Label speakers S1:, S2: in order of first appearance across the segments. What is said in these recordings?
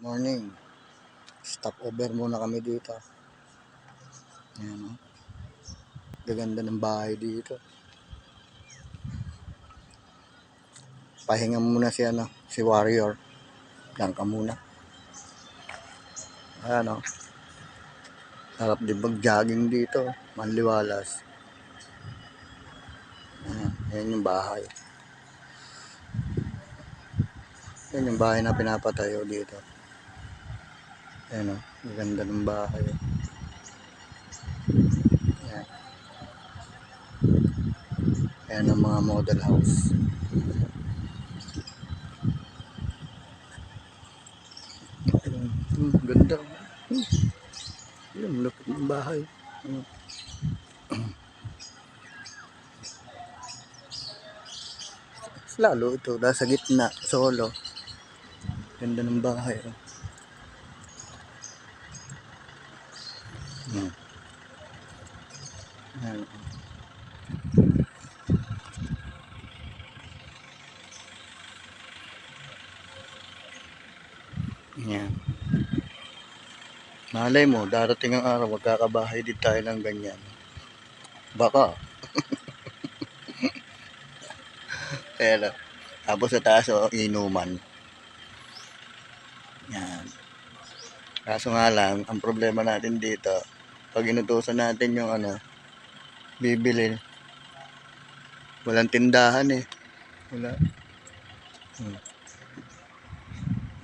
S1: Morning. Stop over muna kami dito. Ayan, oh. Gaganda ng bahay dito. Pahinga muna si Warrior. Diyan ka muna. Ayan, oh. Harap din mag-jogging dito. Manliwalas. Ayan yung bahay. Ayan yung bahay na pinapatayo dito. Ayan, oh. Gaganda ng bahay. Ayan. Ayan ang mga model house. Ganda. Ayan, lapit ng bahay. Lalo ito, nasa gitna, solo. Ganda ng bahay. Oh. Ayan. Ayan. Malay mo, darating ang araw, magkakabahay din tayo ng ganyan. Baka. Pero, tapos sa taas, oh, inuman. Yan. Kaso nga lang, ang problema natin dito, pag inutusan natin yung bibili, walang tindahan eh. Wala.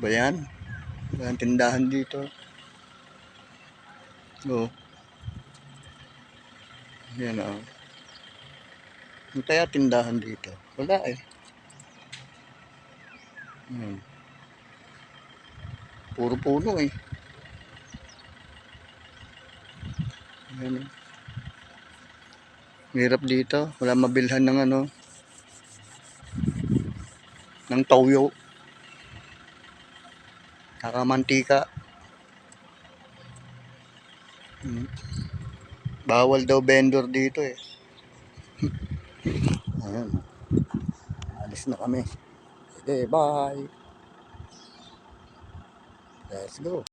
S1: Ba yan? Walang tindahan dito. Oo. Yan o. Ang kaya tindahan dito? Wala eh. Puro puno eh. Yan. Hirap dito. Wala mabilhan ng ng toyo. Nakamantika. Bawal daw vendor dito eh. Ayan. Alis na kami. Okay, bye. Let's go.